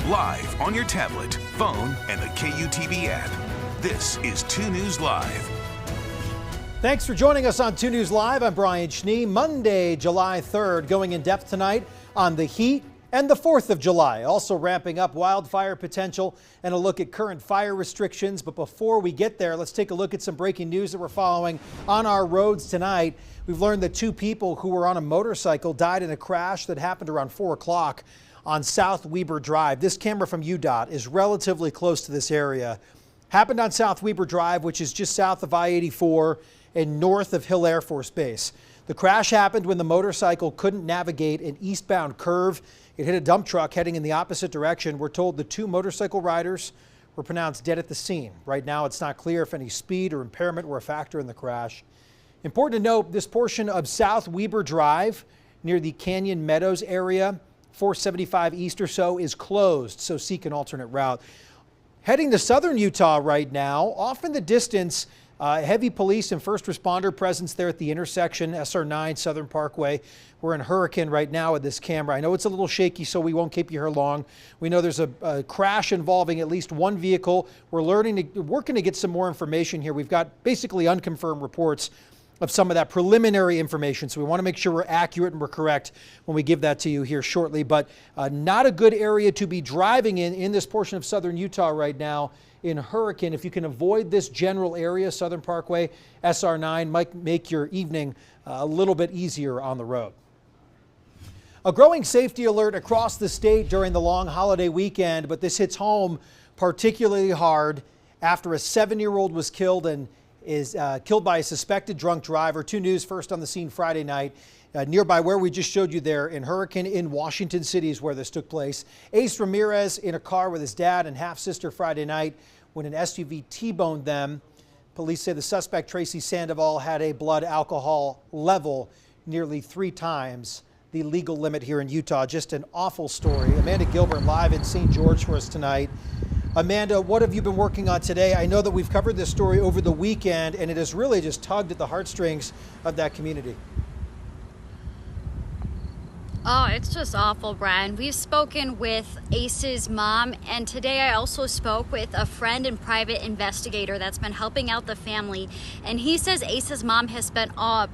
live on your tablet, phone, and the KUTV app. This is 2 News Live. Thanks for joining us on 2 News Live. I'm Brian Schnee. Monday, July 3rd, going in depth tonight on the heat and the 4th of July. Also ramping up wildfire potential and a look at current fire restrictions. But before we get there, let's take a look at some breaking news that we're following on our roads tonight. We've learned that 2 people who were on a motorcycle died in a crash that happened around 4 o'clock on South Weber Drive. This camera from UDOT is relatively close to this area. Happened on South Weber Drive, which is just south of I-84 and north of Hill Air Force Base. The crash happened when the motorcycle couldn't navigate an eastbound curve. It hit a dump truck heading in the opposite direction. We're told the 2 motorcycle riders were pronounced dead at the scene. Right now, it's not clear if any speed or impairment were a factor in the crash. Important to note, this portion of South Weber Drive near the Canyon Meadows area, 475 east or so, is closed, so seek an alternate route. Heading to southern Utah right now, off in the distance, heavy police and first responder presence there at the intersection, SR9 Southern Parkway. We're in Hurricane right now with this camera. I know it's a little shaky, so we won't keep you here long. We know there's a crash involving at least 1 vehicle. We're working to get some more information here. We've got basically unconfirmed reports of some of that preliminary information, so we want to make sure we're accurate and we're correct when we give that to you here shortly. But not a good area to be driving in this portion of southern Utah right now in Hurricane. If you can avoid this general area, Southern Parkway, SR9, might make your evening a little bit easier on the road. A growing safety alert across the state during the long holiday weekend, but this hits home particularly hard after a 7-year-old was killed and is killed by a suspected drunk driver. 2 News first on the scene Friday night. Nearby where we just showed you there in Hurricane in Washington City is where this took place. Ace Ramirez in a car with his dad and half-sister Friday night when an SUV T-boned them. Police say the suspect, Tracy Sandoval, had a blood alcohol level nearly 3 times the legal limit here in Utah. Just an awful story. Amanda Gilbert live in St. George for us tonight. Amanda, what have you been working on today? I know that we've covered this story over the weekend, and it has really just tugged at the heartstrings of that community. Oh, it's just awful, Brian. We've spoken with Ace's mom, and today I also spoke with a friend and private investigator that's been helping out the family. And he says Ace's mom has spent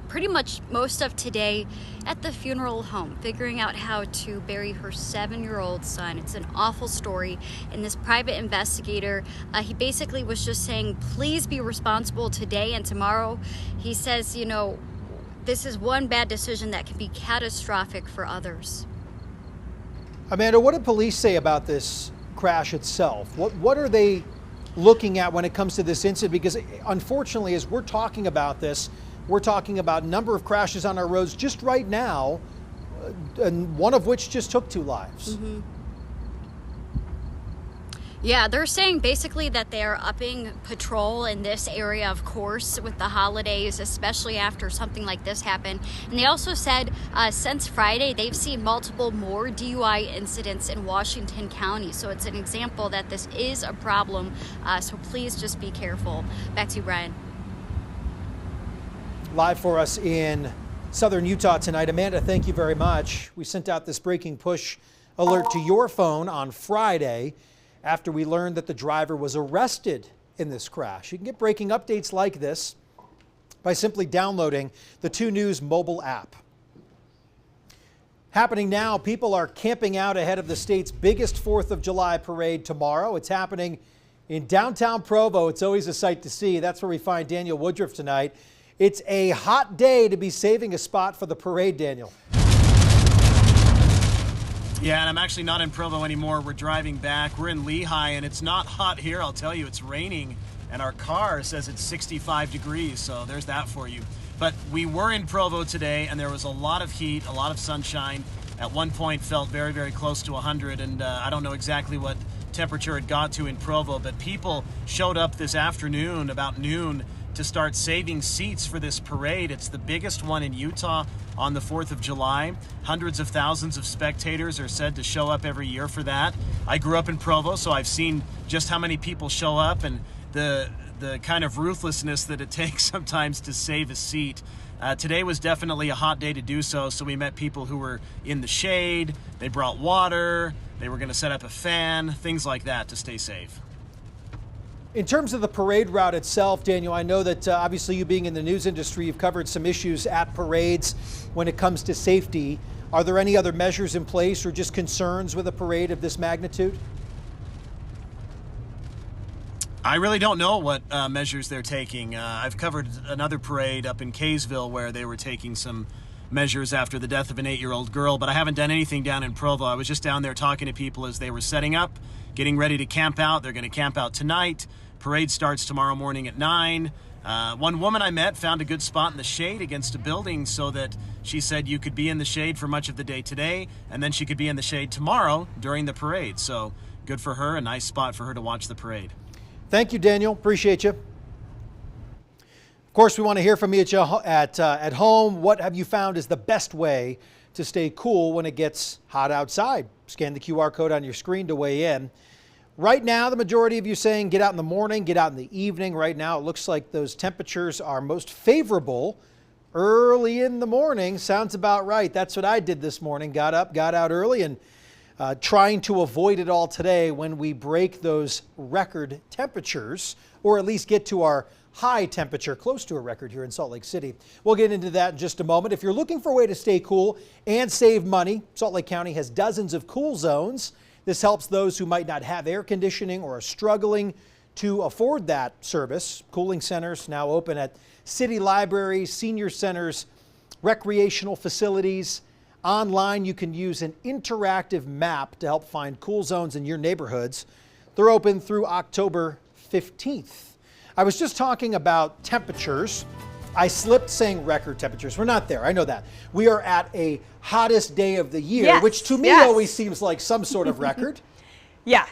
pretty much most of today at the funeral home, figuring out how to bury her 7-year-old son. It's an awful story. And this private investigator, he basically was just saying, please be responsible today and tomorrow. He says, you know, this is one bad decision that can be catastrophic for others. Amanda, what did police say about this crash itself? What are they looking at when it comes to this incident? Because unfortunately, as we're talking about this, we're talking about a number of crashes on our roads just right now, and one of which just took 2 lives. Mm-hmm. Yeah, they're saying basically that they are upping patrol in this area, of course, with the holidays, especially after something like this happened. And they also said since Friday, they've seen multiple more DUI incidents in Washington County. So it's an example that this is a problem. So please just be careful. Back to you, Brian. Live for us in southern Utah tonight. Amanda, thank you very much. We sent out this breaking push alert to your phone on Friday after we learned that the driver was arrested in this crash. You can get breaking updates like this by simply downloading the 2 News mobile app. Happening now, people are camping out ahead of the state's biggest 4th of July parade tomorrow. It's happening in downtown Provo. It's always a sight to see. That's where we find Daniel Woodruff tonight. It's a hot day to be saving a spot for the parade, Daniel. Yeah, and I'm actually not in Provo anymore. We're driving back. We're in Lehigh, and it's not hot here. I'll tell you, it's raining, and our car says it's 65 degrees, so there's that for you. But we were in Provo today, and there was a lot of heat, a lot of sunshine. At one point, felt very, very close to 100, and I don't know exactly what temperature it got to in Provo, but people showed up this afternoon, about noon, to start saving seats for this parade. It's the biggest one in Utah on the 4th of July. Hundreds of thousands of spectators are said to show up every year for that. I grew up in Provo, so I've seen just how many people show up and the kind of ruthlessness that it takes sometimes to save a seat. Today was definitely a hot day to do so, so we met people who were in the shade. They brought water. They were going to set up a fan, things like that to stay safe. In terms of the parade route itself, Daniel, I know that obviously you being in the news industry, you've covered some issues at parades when it comes to safety. Are there any other measures in place or just concerns with a parade of this magnitude? I really don't know what measures they're taking. I've covered another parade up in Kaysville where they were taking some measures after the death of an 8-year-old girl, but I haven't done anything down in Provo. I was just down there talking to people as they were setting up, getting ready to camp out. They're going to camp out tonight. Parade starts tomorrow morning at 9. One woman I met found a good spot in the shade against a building so that she said you could be in the shade for much of the day today, and then she could be in the shade tomorrow during the parade. So good for her, a nice spot for her to watch the parade. Thank you, Daniel. Appreciate you. Of course, we want to hear from you at home. What have you found is the best way to stay cool when it gets hot outside? Scan the QR code on your screen to weigh in. Right now, the majority of you saying get out in the morning, get out in the evening. Right now, it looks like those temperatures are most favorable early in the morning. Sounds about right. That's what I did this morning. Got up, got out early, and trying to avoid it all today when we break those record temperatures, or at least get to our high temperature close to a record here in Salt Lake City. We'll get into that in just a moment. If you're looking for a way to stay cool and save money, Salt Lake County has dozens of cool zones. This helps those who might not have air conditioning or are struggling to afford that service. Cooling centers now open at city libraries, senior centers, recreational facilities. Online, you can use an interactive map to help find cool zones in your neighborhoods. They're open through October 15th. I was just talking about temperatures. I slipped saying record temperatures. We're not there. I know that. We are at a hottest day of the year, yes, which to me always seems like some sort of record. Yeah.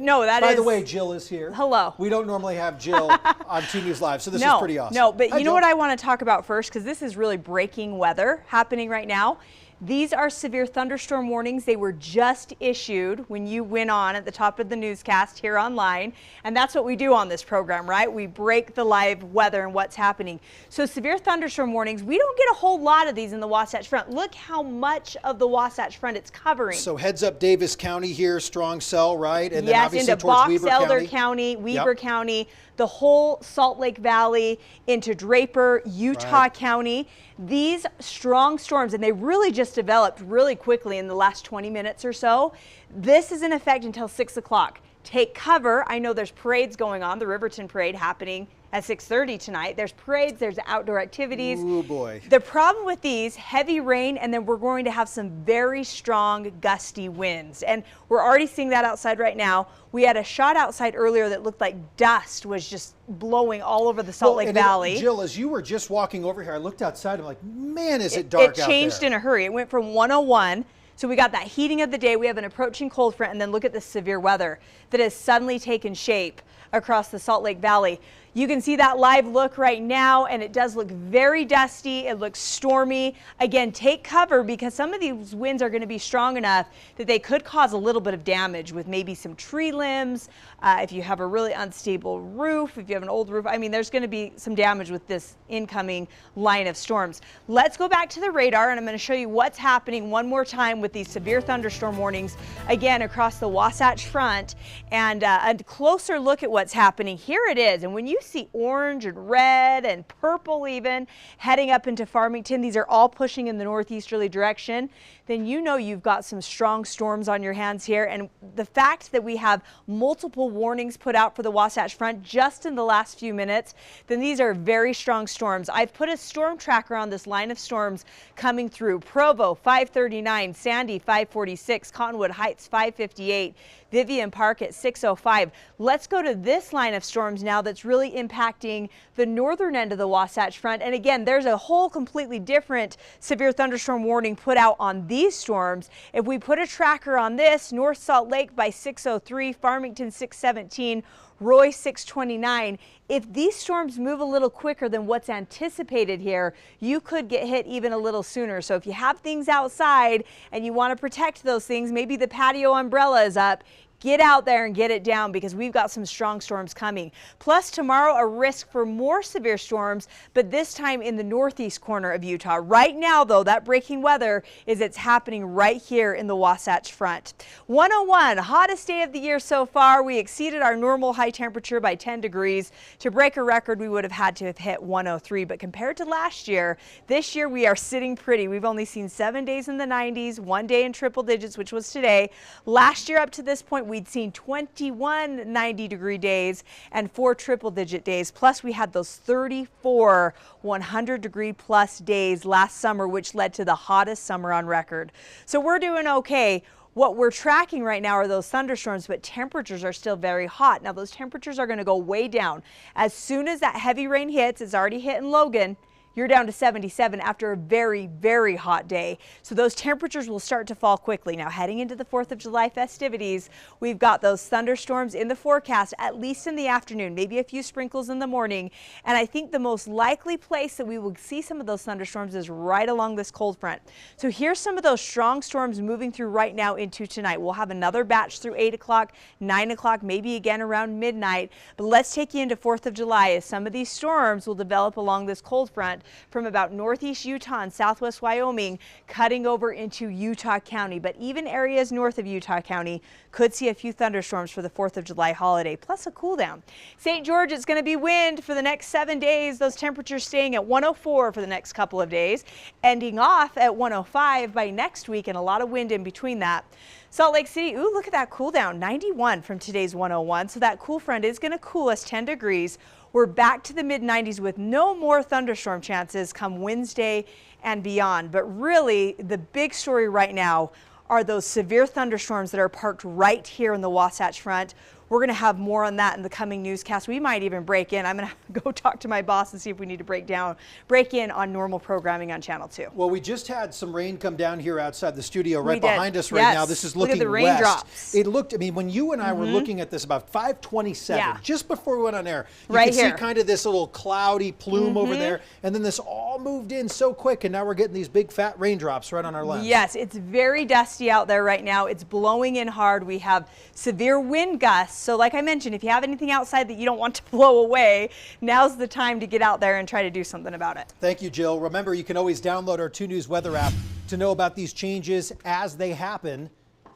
No, that By is... the way, Jill is here. Hello. We don't normally have Jill on 2 News Live, so this is pretty awesome. No, but Hi, you know Jill. what I want to talk about first, because this is really breaking weather happening right now. These are severe thunderstorm warnings. They were just issued when you went on at the top of the newscast here online. And that's what we do on this program, right? We break the live weather and what's happening. So severe thunderstorm warnings, we don't get a whole lot of these in the Wasatch Front. Look how much of the Wasatch Front it's covering. So heads up Davis County here, Strong Cell, right? And yes, then obviously into towards Box Weber Elder County. County, Weber County, the whole Salt Lake Valley, into Draper, Utah County. These strong storms, and they really just developed really quickly in the last 20 minutes or so. This is in effect until 6 o'clock. Take cover. I know there's parades going on, the Riverton Parade happening at 6:30 tonight. There's parades, there's outdoor activities. Oh boy. The problem with these, heavy rain, and then we're going to have some very strong gusty winds. And we're already seeing that outside right now. We had a shot outside earlier that looked like dust was just blowing all over the Salt Lake Valley. Jill, as you were just walking over here, I looked outside, I'm like, man, is it dark out there. It changed in a hurry. It went from 101. So we got that heating of the day. We have an approaching cold front, and then look at the severe weather that has suddenly taken shape across the Salt Lake Valley. You can see that live look right now, and it does look very dusty. It looks stormy. Again, take cover, because some of these winds are going to be strong enough that they could cause a little bit of damage with maybe some tree limbs. If you have a really unstable roof, if you have an old roof, I mean, there's going to be some damage with this incoming line of storms. Let's go back to the radar, and I'm going to show you what's happening one more time with these severe thunderstorm warnings, again, across the Wasatch Front, and a closer look at what's happening. Here it is, and when you see orange and red and purple even heading up into Farmington, these are all pushing in the northeasterly direction, then you know you've got some strong storms on your hands here. And the fact that we have multiple warnings put out for the Wasatch Front just in the last few minutes, then these are very strong storms. I've put a storm tracker on this line of storms coming through. Provo 539, Sandy 546, Cottonwood Heights 558, Vivian Park at 605. Let's go to this line of storms now that's really impacting the northern end of the Wasatch Front. And again, there's a whole completely different severe thunderstorm warning put out on these storms. If we put a tracker on this, North Salt Lake by 603, Farmington 617, Roy 629. If these storms move a little quicker than what's anticipated here, you could get hit even a little sooner. So if you have things outside and you want to protect those things, maybe the patio umbrella is up, Get out there and get it down because we've got some strong storms coming. Plus tomorrow a risk for more severe storms, but this time in the northeast corner of Utah. Right now though, that breaking weather it's happening right here in the Wasatch Front. 101, hottest day of the year so far. We exceeded our normal high temperature by 10 degrees. To break a record, we would have had to have hit 103, but compared to last year, this year we are sitting pretty. We've only seen 7 days in the 90s, 1 day in triple digits, which was today. Last year up to this point, we'd seen 21 90-degree days and 4 triple-digit days. Plus, we had those 34 100-degree plus days last summer, which led to the hottest summer on record. So we're doing okay. What we're tracking right now are those thunderstorms, but temperatures are still very hot. Now, those temperatures are going to go way down. As soon as that heavy rain hits, it's already hitting Logan, you're down to 77 after a very, very hot day. So those temperatures will start to fall quickly. Now heading into the 4th of July festivities, we've got those thunderstorms in the forecast, at least in the afternoon, maybe a few sprinkles in the morning. And I think the most likely place that we will see some of those thunderstorms is right along this cold front. So here's some of those strong storms moving through right now into tonight. We'll have another batch through 8 o'clock, 9 o'clock, maybe again around midnight. But let's take you into 4th of July as some of these storms will develop along this cold front from about northeast Utah and southwest Wyoming, cutting over into Utah County. But even areas north of Utah County could see a few thunderstorms for the 4th of July holiday, plus a cool down. St. George, it's going to be wind for the next 7 days. Those temperatures staying at 104 for the next couple of days, ending off at 105 by next week, and a lot of wind in between that. Salt Lake City, ooh, look at that cool down, 91 from today's 101. So that cool front is going to cool us 10 degrees. We're back to the mid-90s with no more thunderstorm chances come Wednesday and beyond. But really, the big story right now are those severe thunderstorms that are parked right here in the Wasatch Front. We're going to have more on that in the coming newscast. We might even break in. I'm going to go talk to my boss and see if we need to break in on normal programming on Channel 2. Well, we just had some rain come down here outside the studio right behind us right now. This is looking Look at the west. Raindrops. It looked, I mean, when you and I were looking at this about 5:27, just before we went on air, you right could here. see kind of this little cloudy plume over there, and then this all moved in so quick, and now we're getting these big fat raindrops right on our lens. Yes, it's very dusty out there right now. It's blowing in hard. We have severe wind gusts. So like I mentioned, if you have anything outside that you don't want to blow away, now's the time to get out there and try to do something about it. Thank you, Jill. Remember, you can always download our 2 News weather app to know about these changes as they happen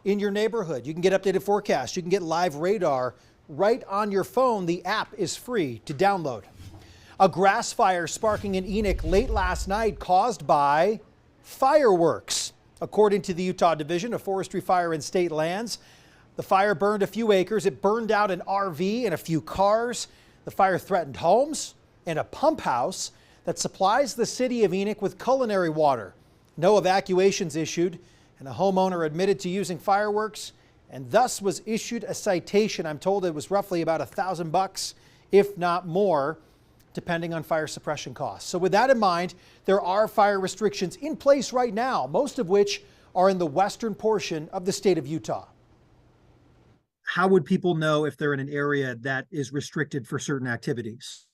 in your neighborhood. You can get updated forecasts. You can get live radar right on your phone. The app is free to download. A grass fire sparking in Enoch late last night caused by fireworks. According to the Utah Division of Forestry Fire and State Lands, the fire burned a few acres. It burned out an RV and a few cars. The fire threatened homes and a pump house that supplies the city of Enoch with culinary water. No evacuations issued, and a homeowner admitted to using fireworks and thus was issued a citation. I'm told it was roughly about $1,000, if not more, depending on fire suppression costs. So with that in mind, there are fire restrictions in place right now, most of which are in the western portion of the state of Utah. How would people know if they're in an area that is restricted for certain activities?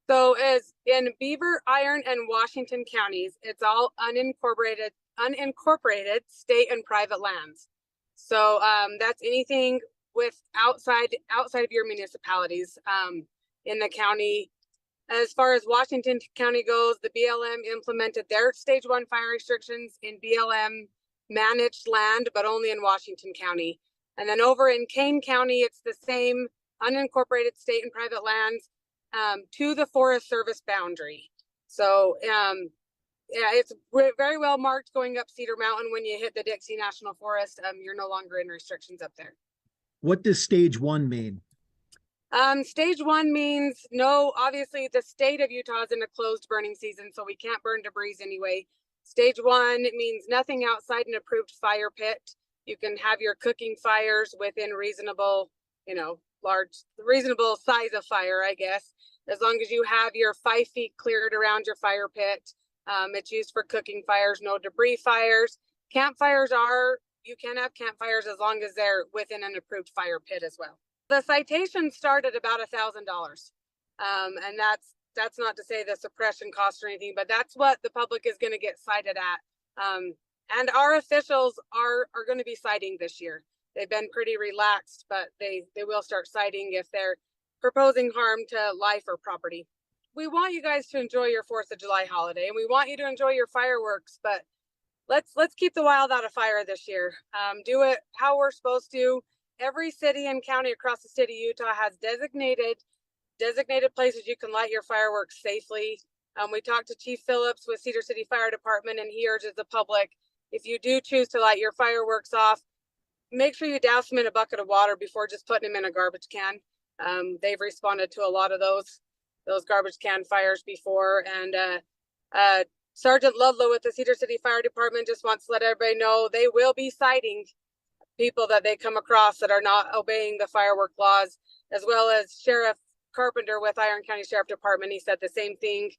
So as in Beaver, Iron, and Washington counties, it's all unincorporated state and private lands. So that's anything with outside of your municipalities in the county. As far as Washington County goes, the BLM implemented their stage 1 fire restrictions in BLM managed land, but only in Washington County. And then over in Kane County, it's the same unincorporated state and private lands to the Forest Service boundary. So yeah, it's very well marked going up Cedar Mountain. When you hit the Dixie National Forest, you're no longer in restrictions up there. What does stage 1 mean? Stage 1 means no, obviously the state of Utah is in a closed burning season, so we can't burn debris anyway. Stage 1 means nothing outside an approved fire pit. You can have your cooking fires within reasonable, reasonable size of fire, I guess, as long as you have your 5 feet cleared around your fire pit. It's used for cooking fires, no debris fires. Campfires you can have campfires as long as they're within an approved fire pit as well. The citation started about $1,000. And that's not to say the suppression cost or anything, but that's what the public is going to get cited at. And our officials are going to be citing this year. they've been pretty relaxed, but they will start citing if they're proposing harm to life or property. We want you guys to enjoy your 4th of July holiday, and we want you to enjoy your fireworks, but let's keep the wild out of fire this year. Do it how we're supposed to. Every city and county across the state of Utah has designated places you can light your fireworks safely. We talked to Chief Phillips with Cedar City Fire Department, and he urges the public, if you do choose to light your fireworks off, make sure you douse them in a bucket of water before just putting them in a garbage can. They've responded to a lot of those garbage can fires before. And Sergeant Ludlow with the Cedar City Fire Department just wants to let everybody know they will be citing people that they come across that are not obeying the firework laws, as well as Sheriff Carpenter with Iron County Sheriff Department. He said the same thing.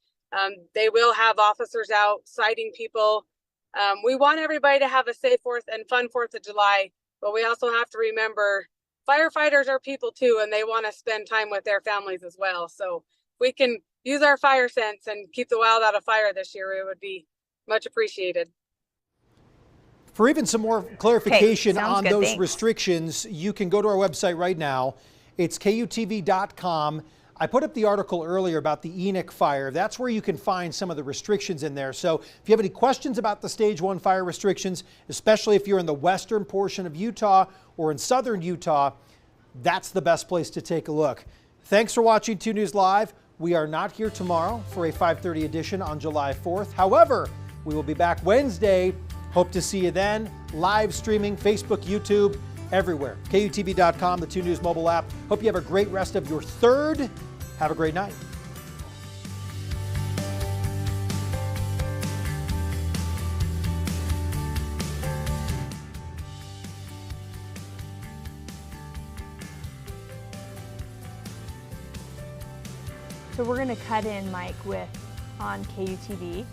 They will have officers out citing people. We want everybody to have a safe 4th and fun 4th of July, but we also have to remember firefighters are people too, and they want to spend time with their families as well. So if we can use our fire sense and keep the wild out of fire this year, it would be much appreciated. For even some more clarification on those thanks. restrictions, you can go to our website right now. It's KUTV.com. I put up the article earlier about the Enoch fire. That's where you can find some of the restrictions in there. So if you have any questions about the Stage 1 fire restrictions, especially if you're in the western portion of Utah or in southern Utah, that's the best place to take a look. Thanks for watching 2 News Live. We are not here tomorrow for a 5:30 edition on July 4th. However, we will be back Wednesday. Hope to see you then. Live streaming, Facebook, YouTube, everywhere. KUTV.com, the 2 News mobile app. Hope you have a great rest of your 3rd. Have a great night. So we're going to cut in, Mike, on KUTV.